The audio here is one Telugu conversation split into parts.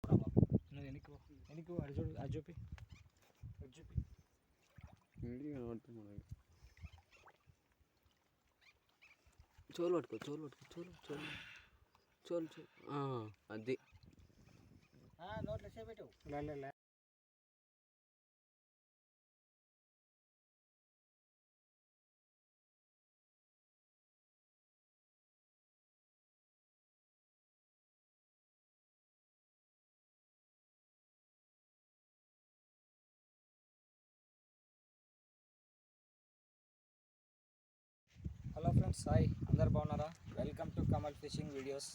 నువ్వు వెనక్కి అడి చూడు, అది చూపి చోలు పట్టుకో చోలు అది నోట్లో చేపెట్టు. హలో ఫ్రెండ్స్, హాయ్, అందరు బాగున్నారా? Welcome to Kamal fishing videos.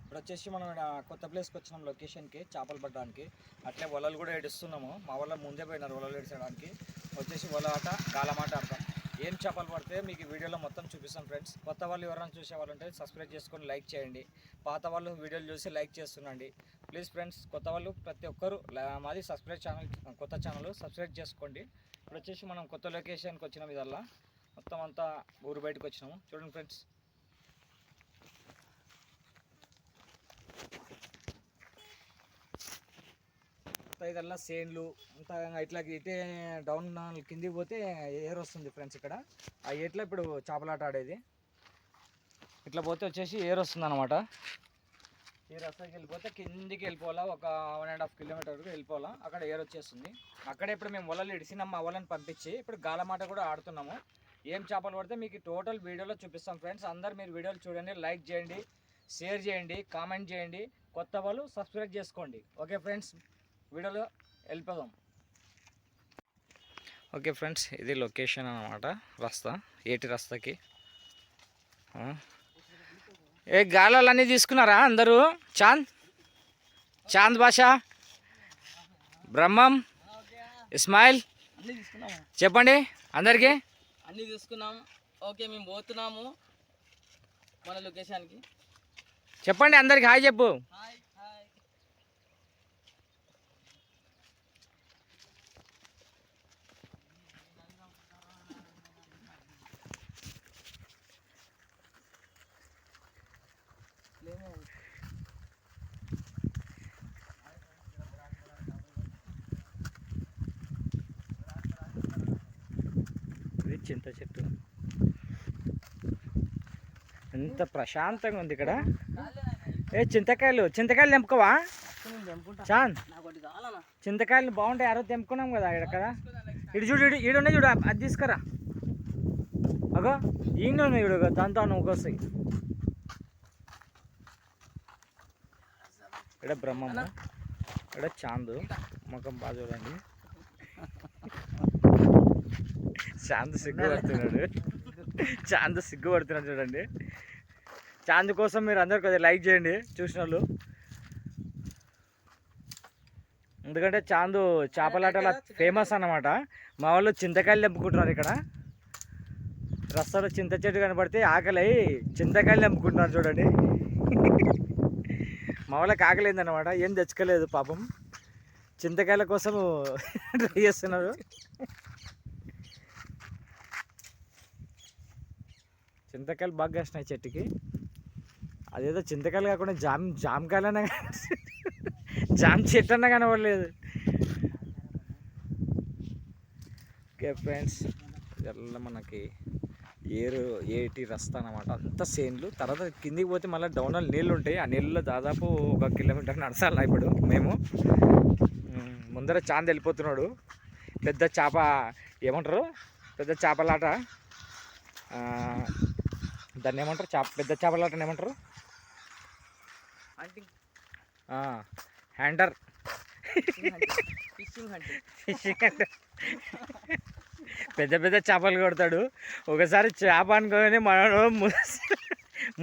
ఇప్పుడు వచ్చేసి మనం కొత్త ప్లేస్కి వచ్చినాం లొకేషన్కి, చేపలు పట్టడానికి. అట్లే వలలు కూడా ఏడుస్తున్నాము. మా వాళ్ళ ముందే పోయినారు వలలు ఏడ్చడానికి. వచ్చేసి వల ఆట, గాలమాట ఆడతాం. ఏం చేపలు పడితే మీకు వీడియోలో మొత్తం చూపిస్తాం ఫ్రెండ్స్. కొత్త వాళ్ళు ఎవరైనా చూసే వాళ్ళు ఉంటే సబ్స్క్రైబ్ చేసుకొని లైక్ చేయండి. పాత వాళ్ళు వీడియోలు చూసి లైక్ చేస్తుండండి ప్లీజ్ ఫ్రెండ్స్. కొత్త వాళ్ళు ప్రతి ఒక్కరు మాది కొత్త ఛానల్ సబ్స్క్రైబ్ చేసుకోండి. ఇప్పుడు వచ్చేసి మనం కొత్త లొకేషన్కి వచ్చినాం. ఇదల్లా మొత్తం అంతా ఊరు బయటకు వచ్చినాము. చూడండి ఫ్రెండ్స్, ఇదల్లా సేన్లు అంతా ఇట్లా ఇటే డౌన్ కిందికి పోతే ఏర్ వస్తుంది ఫ్రెండ్స్. ఇక్కడ ఆ ఏట్లో ఇప్పుడు చేపలాట ఆడేది. ఇట్లా పోతే వచ్చేసి ఏర్ వస్తుంది అనమాట. ఈ రస్తాకి వెళ్ళిపోతే కిందికి వెళ్ళిపోవాలా, ఒక 1.5 కిలోమీటర్ వరకు వెళ్ళిపోవాలా. అక్కడ ఏర్ వచ్చేస్తుంది. అక్కడే ఇప్పుడు మేము వలలు ఇడిసినాం. మా వలని పంపించి ఇప్పుడు గాలమాట కూడా ఆడుతున్నాము. ఏం చేపలు పడితే మీకు టోటల్ వీడియోలో చూపిస్తాం ఫ్రెండ్స్. అందరు మీరు వీడియోలు చూడండి, లైక్ చేయండి, షేర్ చేయండి, కామెంట్ చేయండి. కొత్త వాళ్ళు సబ్స్క్రైబ్ చేసుకోండి. ఓకే ఫ్రెండ్స్, వీడియోలో వెళ్ళిపోదాం. ఓకే ఫ్రెండ్స్, ఇది లొకేషన్ అన్నమాట. రస్తా, ఏటి రస్తాకి. ఏ గాలాలన్నీ తీసుకున్నారా అందరూ? చాంద్ బాషా, బ్రహ్మం, ఇస్మాయిల్ చెప్పండి అందరికీ. అన్నీ తీసుకున్నాం. ఓకే, మేము పోతున్నాము మన లొకేషన్కి. చెప్పండి అందరికి హాయ్ చెప్పు. Hi hi. చింత చెట్టు ఎంత ప్రశాంతంగా ఉంది ఇక్కడ. చింతకాయలు తెంపుకోవా చాంద్? చింతకాయలు బాగుంటాయి. ఆ రోజు తెంపుకున్నాం కదా ఇక్కడ. ఇటు చూడు, ఈడున్నాయి చూడు, అది తీసుకురా. అగో ఈయన ఉన్నాయి చూడు, దాంతో నువ్వు వస్తాయి. ఇక్కడ బ్రహ్మమ్మ, ఇక్కడ చాందు ముఖం బాగా చూడండి. చాంద్ సిగ్గుపడుతున్నాడు చూడండి. చాంద్ కోసం మీరు అందరు కొద్దిగా లైక్ చేయండి చూసిన వాళ్ళు. ఎందుకంటే చాందు చేపలాటలా ఫేమస్ అన్నమాట. మా వాళ్ళు చింతకాయలు తెంపుకుంటున్నారు. ఇక్కడ రస్తాలో చింత చెట్టు కనబడితే ఆకలి చింతకాయలు తెంపుకుంటున్నారు చూడండి. మా వాళ్ళకి ఆకలిందనమాట, ఏం తెచ్చుకోలేదు పాపం. చింతకాయల కోసం ట్రై చేస్తున్నారు. చింతకాయలు బాగా కాసినాయి చెట్టుకి. అదేదో చింతకాయలు కాకుండా జామకాయలన్నా జామ చెట్టు అన్నా కనబడలేదు. ఓకే ఫ్రెండ్స్, ఇదల్లా మనకి ఏటి రస్తా అన్నమాట. అంతా సేన్లు. తర్వాత కిందికి పోతే మళ్ళీ డౌన్లో నీళ్ళు ఉంటాయి. ఆ నీళ్ళలో దాదాపు 1 కిలోమీటర్ నడచాలి. ఇప్పుడు మేము ముందర చాంద్ వెళ్ళిపోతున్నాడు. పెద్ద చేప ఏమంటారు, పెద్ద చేపలాట, దాన్ని ఏమంటారు, పెద్ద చేపలాటని ఏమంటారు? Hander, fishing hander. పెద్ద పెద్ద చేపలు కొడతాడు. ఒకసారి చేప అనుకోని మనడు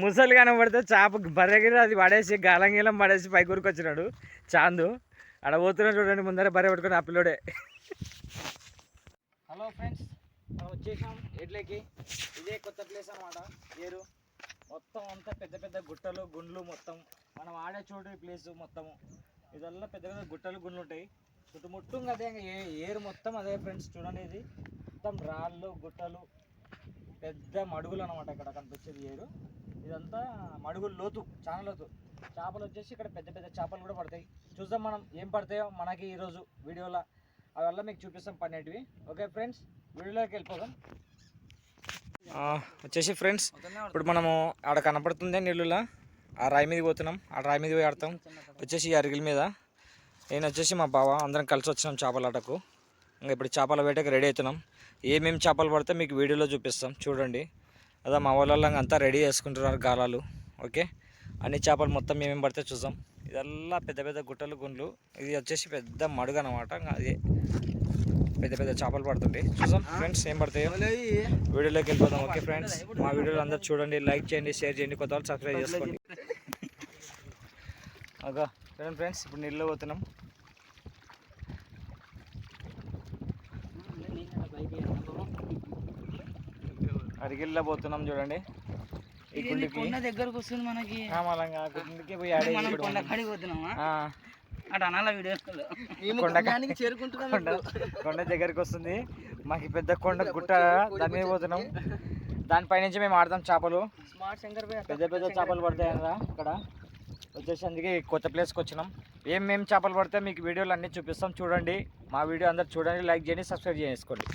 ముసలు కనబడితే చేప బర్రెగిరి అది పడేసి గాలంగీలం పడేసి పై కూరుకొచ్చినాడు చాందు. అడబోతున్నాడు చూడండి, ముందర బర్రె పట్టుకొని ఆ పిల్లోడే. హలో ఫ్రెండ్స్, మనం వచ్చేసాం ఎడ్లకి. ఇదే కొత్త ప్లేస్ అనమాట. ఏరు మొత్తం అంతా పెద్ద పెద్ద గుట్టలు గుండ్లు, మొత్తం మనం ఆడే చోటు ఈ ప్లేస్ మొత్తము. ఇదల్లా పెద్ద పెద్ద గుట్టలు గుండ్లు ఉంటాయి. చుట్టుముట్టుంగా అదే ఏరు మొత్తం అదే ఫ్రెండ్స్. చూడండి, ఇది మొత్తం రాళ్ళు గుట్టలు, పెద్ద మడుగులు అనమాట. ఇక్కడ కనిపించేది ఏరు. ఇదంతా మడుగులు, లోతు, చాలా లోతు. చేపలు వచ్చేసి ఇక్కడ పెద్ద పెద్ద చేపలు కూడా పడతాయి. చూద్దాం మనం ఏం పడతాయో మనకి ఈరోజు వీడియోలో, అవల్ల మీకు చూపిస్తాం పన్నెటివి. ఓకే ఫ్రెండ్స్, వీడియోలోకి వెళ్ళిపోదాం. వచ్చేసి ఫ్రెండ్స్, ఇప్పుడు మనము ఆడ కనపడుతుంది నీళ్ళులా, ఆ రాయి మీద పోతున్నాం. ఆ రాయి మీద పోయి ఆడతాం. వచ్చేసి ఈ అరిగిల మీద నేను వచ్చేసి మా బావ అందరం కలిసి వచ్చినాం చేపలాటకు. ఇంకా ఇప్పుడు చేపల వేటకు రెడీ అవుతున్నాం. ఏమేమి చేపలు పడితే మీకు వీడియోలో చూపిస్తాం చూడండి. అదే మా వాళ్ళ అంతా రెడీ చేసుకుంటున్నారు గాలాలు. ఓకే, అన్ని చేపలు మొత్తం ఏమేమి పడితే చూద్దాం. ఇదల్లా పెద్ద పెద్ద గుట్టలు గుండ్లు. ఇది వచ్చేసి పెద్ద మడుగు అనమాట. అది పెద్ద పెద్ద చేపలు పడుతుంటాయి. చూద్దాం ఫ్రెండ్స్ ఏం పడతాయో, వీడియోలోకి వెళ్ళిపోదాం. ఓకే ఫ్రెండ్స్, మా వీడియోలు అందరూ చూడండి, లైక్ చేయండి, షేర్ చేయండి, కొత్త వాళ్ళు సబ్స్క్రైబ్ చేసుకోండి. ఓకే చూడండి ఫ్రెండ్స్, ఇప్పుడు నీళ్ళు పోతున్నాం. అరిగిల్లో పోతున్నాం చూడండి. ఈ గుండెకి దగ్గరకు వస్తుంది మనకి. మళ్ళా గుండెకి పోయి ఆడే కొండ కాడికి పోతున్నామా అటు అనాల వీడియో చేరుకుంటున్నాం. కొండ దగ్గరికి వస్తుంది. మాకు పెద్ద కొండ గుట్ట, దాని మీద పోతున్నాం. దానిపై నుంచి మేము ఆడతాం చేపలు. పెద్ద పెద్ద చేపలు పడతాయి అన్నదా ఇక్కడ వచ్చేసి. అందుకే కొత్త ప్లేస్కి వచ్చినాం. ఏమేమి చేపలు పడితే మీకు వీడియోలు అన్నీ చూపిస్తాం చూడండి. మా వీడియో అందరు చూడండి, లైక్ చేయండి, సబ్స్క్రైబ్ చేసుకోండి.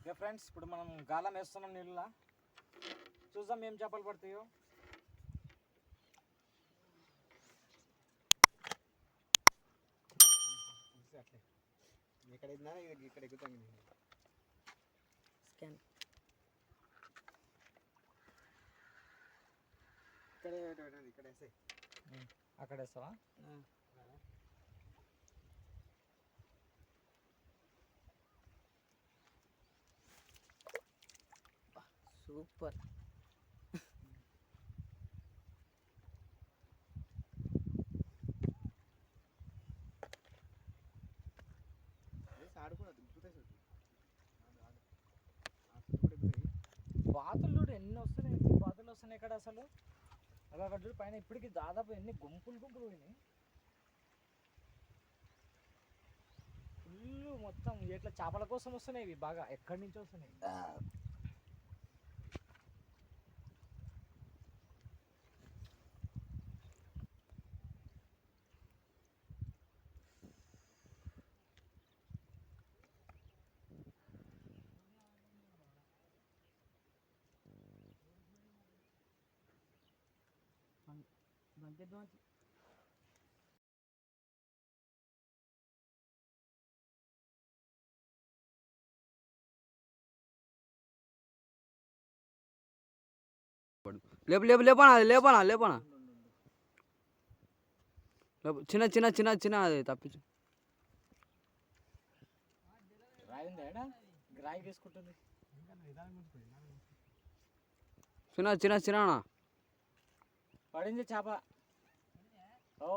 ఓకే ఫ్రెండ్స్, ఇప్పుడు మనం గాలం వేస్తున్నాం నీళ్ళ. చూద్దాం ఏం చేపలు పడతాయో. ఇక్కడ ఎక్కుతాం. స్కాన్ అక్కడ వేస్తావా? సూపర్. బాతులు చూడు ఎన్ని వస్తున్నాయి, బాతులు వస్తున్నాయి ఇక్కడ అసలు. అలా అక్కడ చూడు పైన ఇప్పటికి దాదాపు ఎన్ని గుంపులు గుంపులు పోయినాయి. ఫుల్ మొత్తం ఇట్లా చేపల కోసం వస్తున్నాయి ఇవి, బాగా ఎక్కడి నుంచి వస్తున్నాయి. లేపు లేపు లేపనా, అది లేపనా లేపనా. చిన్న చిన్న చిన్న చిన్న అది తప్పించు. రాయి ఉందా? రాయి తీసుకుంటుంది. చిన్న చిన్న చిన్న పడింది చేప. ఓ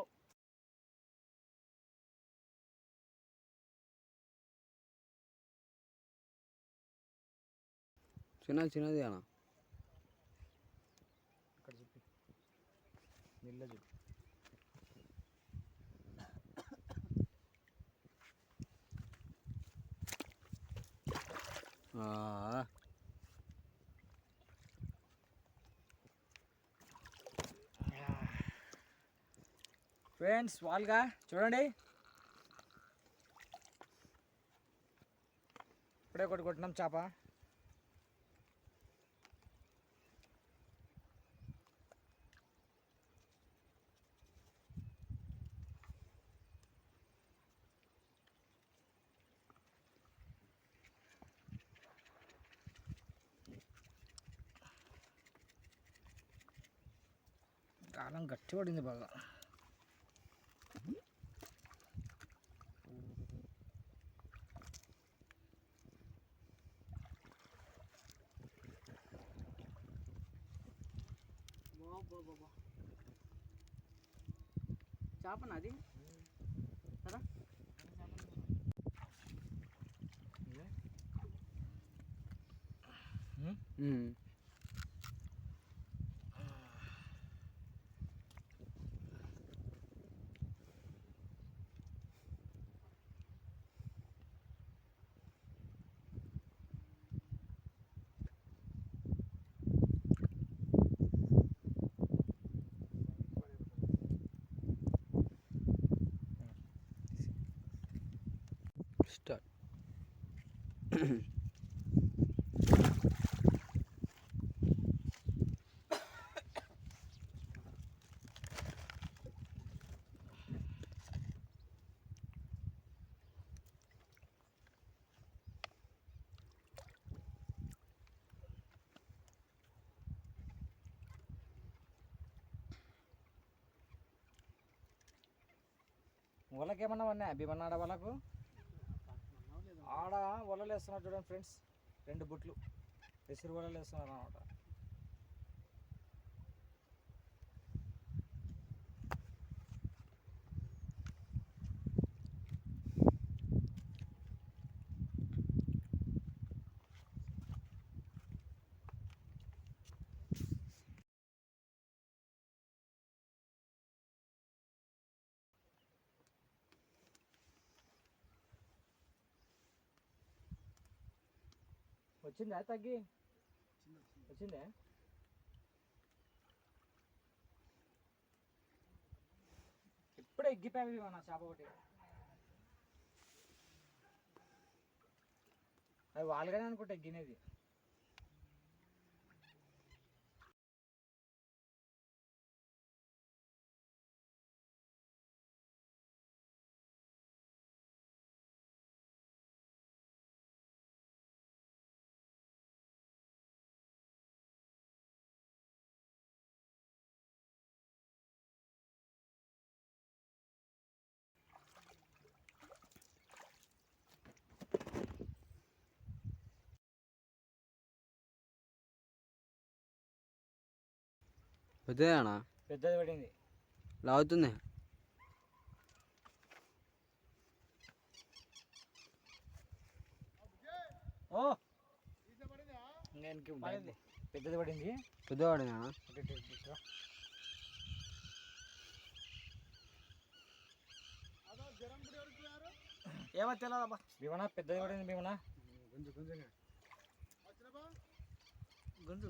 చిన్న చిన్నది అన్న. ఇక్కడ చూపి, నీళ్ళ చూపి. ఫ్రెండ్స్ వాళ్ళుగా చూడండి, ఇప్పుడే ఒకటి కొట్టినాం చేప. కాలం గట్టి పడింది బాగా. చేపనది కదా. వాళ్ళకి ఏమన్నా ఉన్నాయి అభిమన్నాడ వాళ్ళకు ఆడ వలలు వేస్తున్నారు చూడండి ఫ్రెండ్స్, 2 బుట్లు ఎసురు వలలు వేస్తున్నారు అనమాట. వచ్చిందా తగ్గి వచ్చిందే? ఇప్పుడే ఎగ్గిపోయి నా చేప ఒకటి. అది వాళ్ళగానే అనుకుంటా ఎగ్గినేది. పెద్దదేనా? పెద్దది పడింది. లాగుతుంది. ఓ పెద్దది పడింది. పెద్దవాడినా? ఏమో తెలియదబ్బా. భీమనా పెద్దది పడింది. భీమనా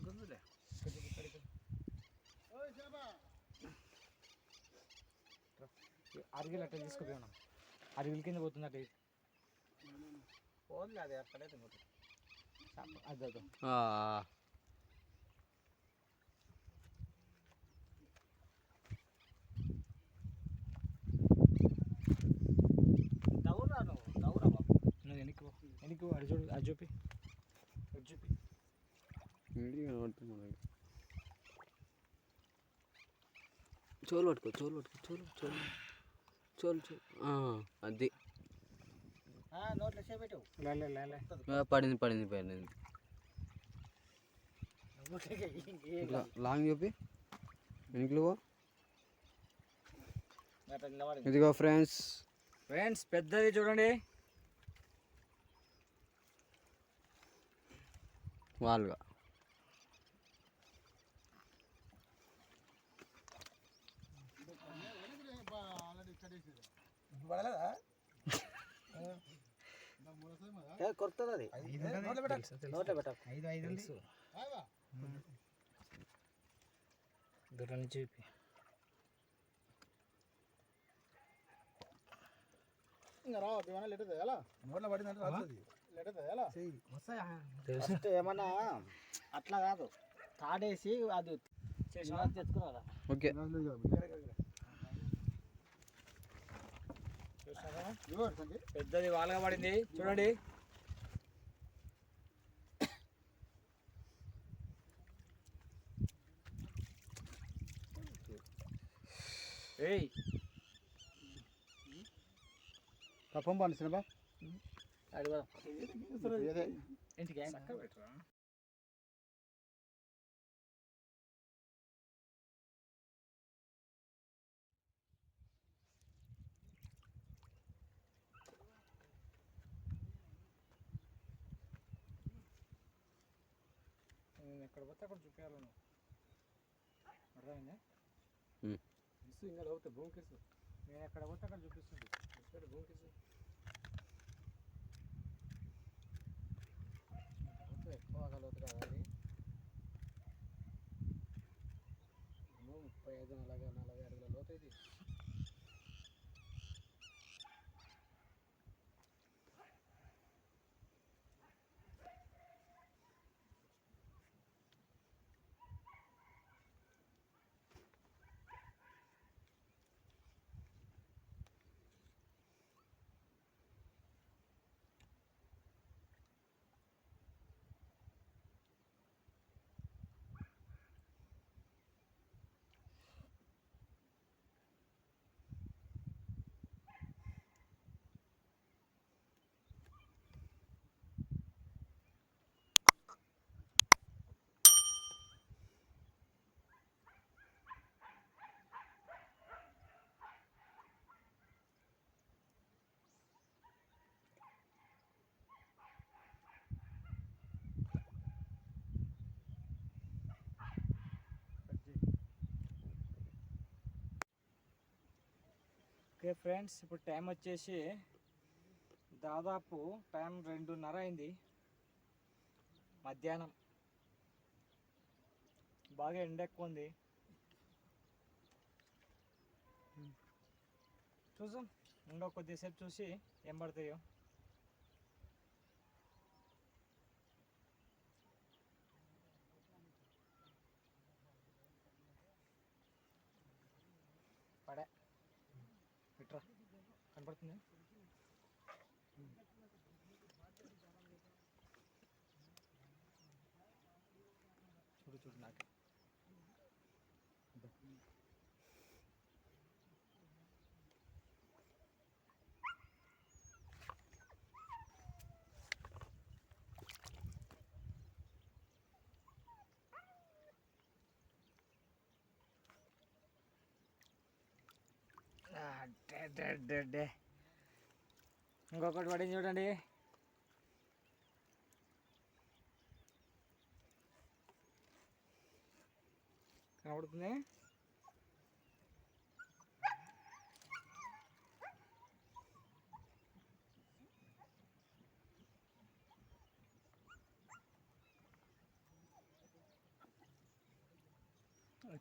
గుంజులే అరిగిలు అట్లా తీసుకుపోయినా. అరిగిల కింద పోతుంది అట్లా పోదులే, అది అక్కడైతే పోతుంది. అది దౌరా బాబు, నువ్వు వెనక్కి అడి చూడు, అది చూపి చోలు పట్టుకో, చోలు అది నోట్లో చేపెట్టు. పడింది. ఇట్లా లాంగ్ చూపి వెనక్కి పో. ఇదిగో ఫ్రెండ్స్ పెద్దది చూడండి. వాళ్ళుగా కొడుతుంది అది. నోట్లో పెట్ట 5 దూరం నుంచి చూపి. ఏమన్నా అట్లా కాదు, తాడేసి అది తెచ్చుకున్నారా? ఓకే. పెద్దది వాళ్ళగా పడింది చూడండి. ఏయ్ తప్పం పండి సినిమా ఇంటికి పెట్టరా? నేను ఎక్కడ పోతే అక్కడ చూపించాలి. నువ్వు అర్థమైందా? ఇంకా లోతే భూమికేసు. నేను ఎక్కడ పోతే అక్కడ చూపిస్తుంది. భూమికేసు ఎక్కువ లోతు కాదు అది. 35-40 అడుగుల లోతు ఇది. ఓకే ఫ్రెండ్స్, ఇప్పుడు టైం వచ్చేసి దాదాపు టైం 2:30 అయింది మధ్యాహ్నం. బాగా ఎండ ఎక్కువ ఉంది. చూసాం, ఇంకా కొద్దిసేపు చూసి ఏం పడతాయో. పడే ఇట్రా కనపడుతుంది. చూడు చూడు నాకు ఇంకొకటి పడింది చూడండి. కనబడుతుంది.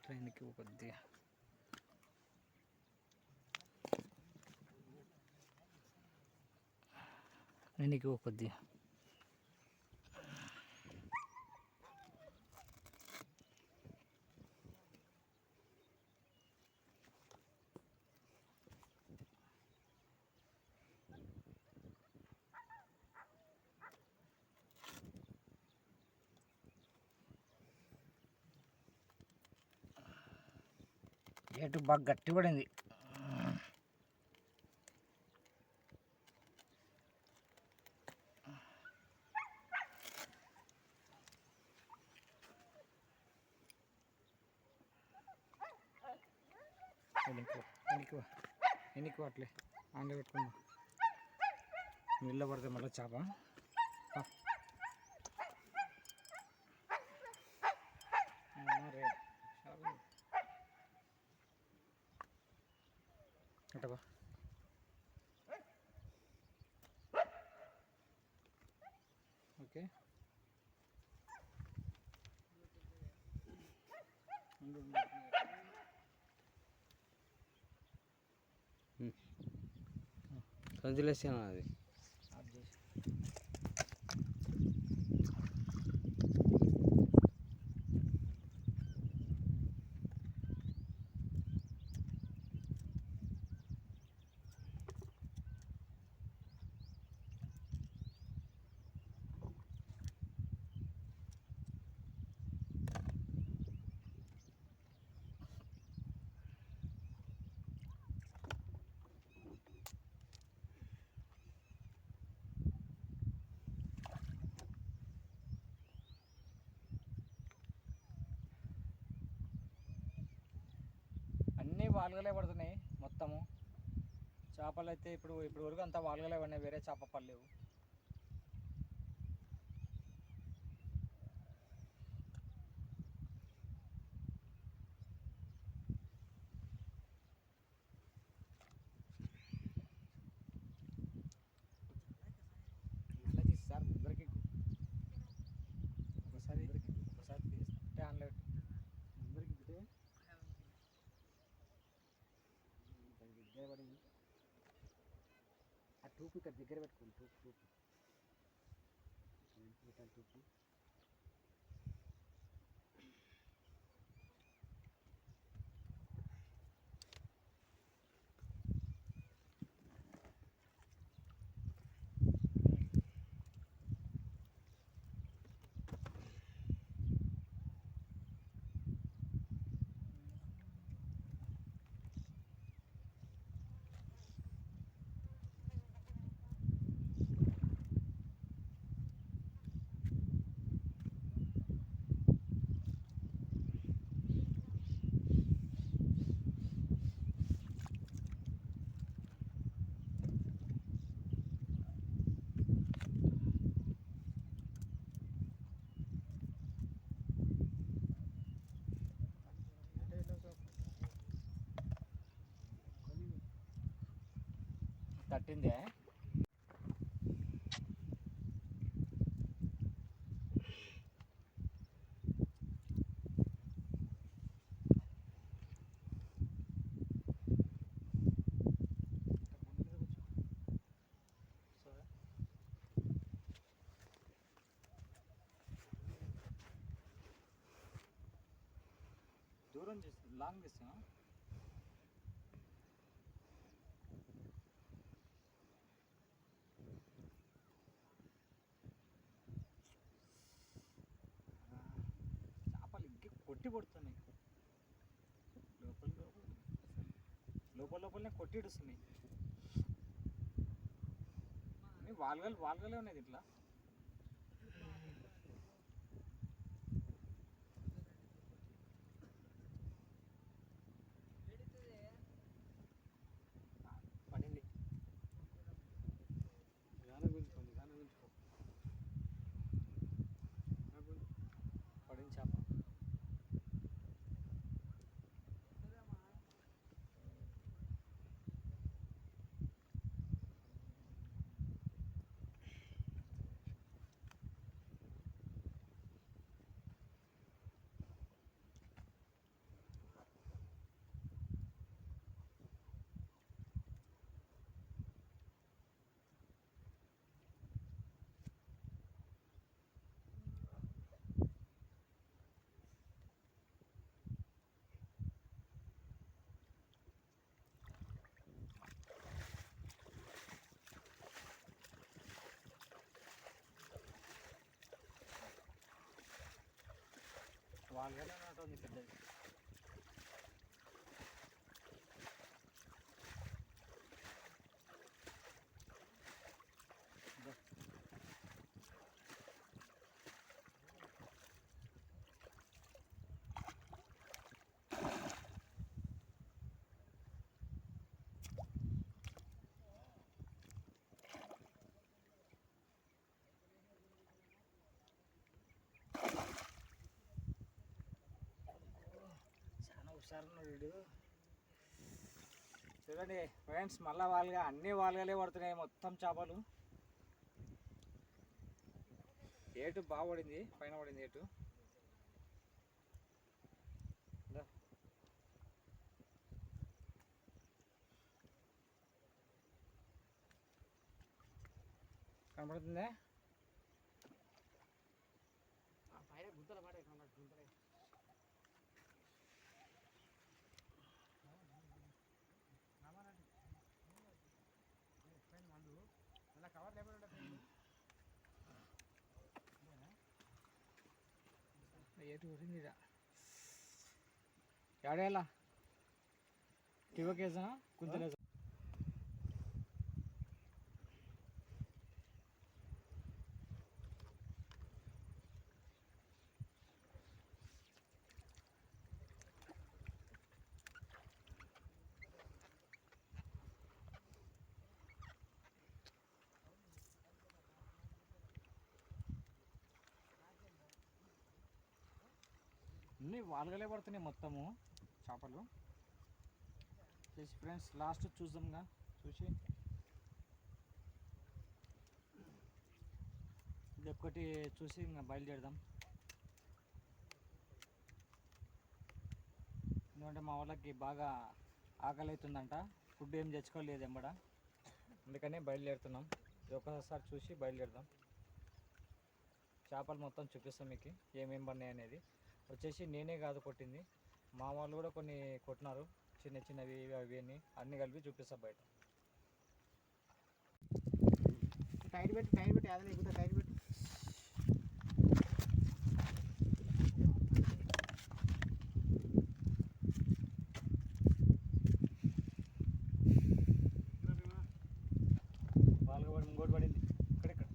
ట్రైన్కి కొద్దిగా వెనక్కి కొద్దిగా ఏటు బాగా గట్టి పడింది. ఎనికి అట్లే ఆండే పెట్టుకుందాం. నీళ్ళ పడితే మళ్ళీ చేప. అటబా ఓకే. సంచులేసాను అది. అన్నీ వాలుగలే పడుతున్నాయి మొత్తము. చేపలు అయితే ఇప్పుడు వరకు అంతా వాలుగలే పడినాయి, వేరే చేప పడలేవు. సార్ ముందరికి ఒకసారి తీస్తే ఆన్లైన్ ముందరికి దిగితే దగ్గర పడి ఆ టూపు ఇక్కడ దగ్గర పెట్టుకోండి. టూపు టూపు తట్టిందే. దూరం చేసి లాంగ్ తీస్తున్నా. చేపలు ఇంకే కొట్టి పడుతున్నాయి. లోపలనే కొట్టి ఇడుస్తున్నాయి. అన్నీ వాల్గలే ఉన్నాయి ఇట్లా. పడింది. పడింది చేప. వాల్గలే ఉంటుంది పెద్దది. చాలా హుషారున్నాడు వీడు. చూడండి ఫ్రెండ్స్, మళ్ళా అన్ని వాల్గలే పడుతున్నాయి మొత్తం చేపలు. ఏటు బాగా పడింది, పైన పడింది ఏటు. కనపడుతుందే. పైన గుంతలు పడే గుంతలే. ఏటు పడింది ఏడేలా టివకేసా కుంతలేసా. అన్నీ వాల్గలే పడుతున్నాయి మొత్తము చేపలు. చేసి ఫ్రెండ్స్ లాస్ట్ చూద్దాంగా. చూసి ఇది ఒక్కటి చూసి ఇంకా బయలుదేరదాం. ఎందుకంటే మా వాళ్ళకి బాగా ఆకలి అవుతుందంట, ఫుడ్ ఏం తెచ్చుకోలేదు ఎంబడ, అందుకనే బయలుదేరుతున్నాం. ఇది ఒక్కసారి చూసి బయలుదేరదాం. చేపలు మొత్తం చూపిస్తాం మీకు ఏమేమి పడినాయి అనేది. వచ్చేసి నేనే కాదు కొట్టింది, మా వాళ్ళు కూడా కొన్ని కొట్టినారు, చిన్న చిన్నవి అవి అన్నీ కలిపి చూపిస్తాం బయట. టైట్ పెట్టి అదే ఎక్కుతా. టైట్ పెట్టి వాళ్ళకి పడి ఇంకోటి పడింది ఇక్కడిక్కడ.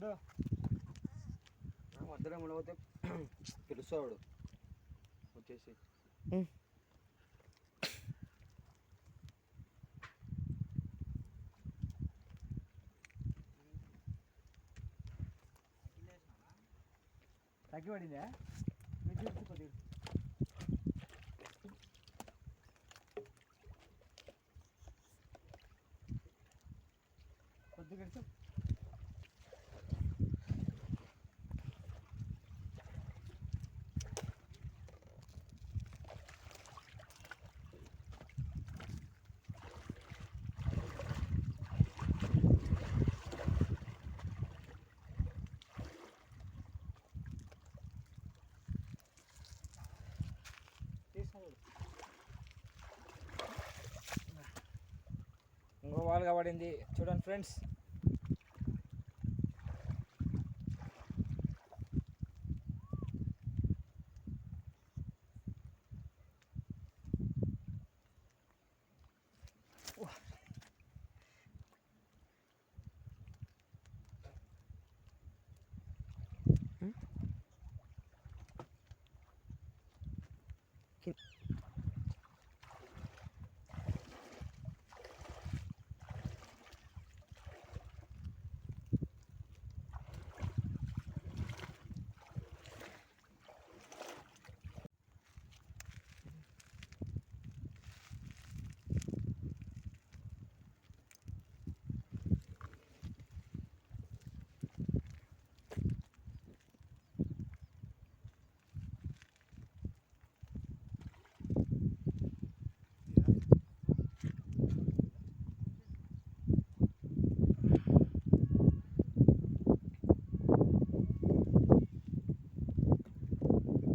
చూడు మధ్యలో ఉండబోతే పిలుస్తాడు వచ్చేసి. తగ్గి పడిందా కొద్దిగా కొద్దిగా ఇంకో వాల్గా పడింది చూడండి ఫ్రెండ్స్.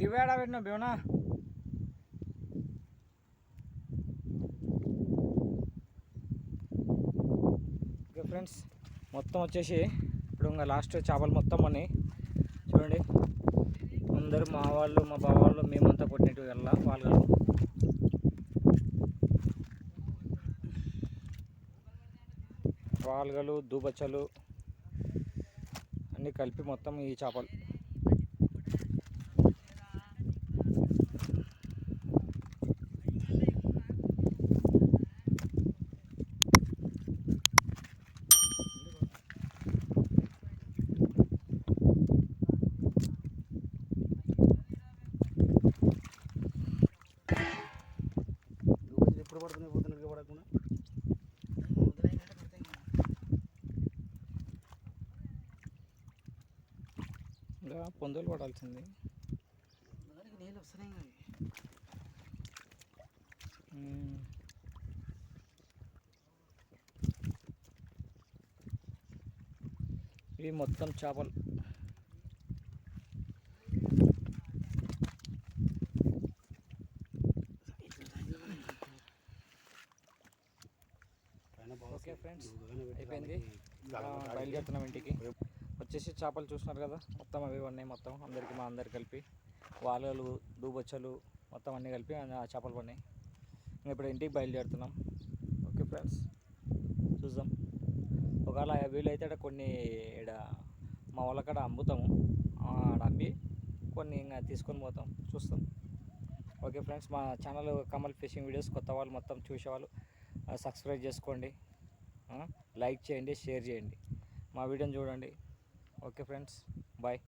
డివైడ్ పెట్టినా బేవనా ఓకే ఫ్రెండ్స్, మొత్తం వచ్చేసి ఇప్పుడు ఇంకా లాస్ట్ చేపలు మొత్తం ఉన్నాయి చూడండి. అందరూ మా వాళ్ళు మా బావ వాళ్ళు మేమంతా కొట్టినట్టు వెళ్ళా వాళ్ళు వాల్గలు దూబచ్చలు అన్నీ కలిపి మొత్తం ఈ చేపలు. ఎప్పుడు పడుతున్నాయి పోతున్నట్టుగా పడకుండా ఇంకా పొందులు పడాల్సింది. నీళ్ళు వస్తున్నాయి కానీ ఇవి మొత్తం చేపలు. ఓకే ఫ్రెండ్స్, అయిపోయింది. బయలుదేరుతున్నాం ఇంటికి. వచ్చేసి చేపలు చూస్తున్నారు కదా, మొత్తం అవి ఉన్నాయి. మొత్తం అందరికి మా అందరికి కలిపి వాలలు దూబొచ్చలు మొత్తం అన్నీ కలిపి చేపలు పడినాయి. ఇప్పుడు ఇంటికి బయలుదేరుతున్నాం. ఓకే ఫ్రెండ్స్, చూద్దాం. ఒకవేళ వీలైతే కొన్ని ఇక్కడ మా వాళ్ళకాడ అమ్ముతాము, ఆడ అమ్మి కొన్ని ఇంకా తీసుకొని పోతాం, చూస్తాం. ఓకే ఫ్రెండ్స్, మా ఛానల్ కమల్ ఫిషింగ్ వీడియోస్ కొత్త వాళ్ళు మొత్తం చూసేవాళ్ళు సబ్స్క్రైబ్ చేసుకోండి, లైక్ చేయండి, షేర్ చేయండి, మా వీడియోని చూడండి. Okay friends, bye.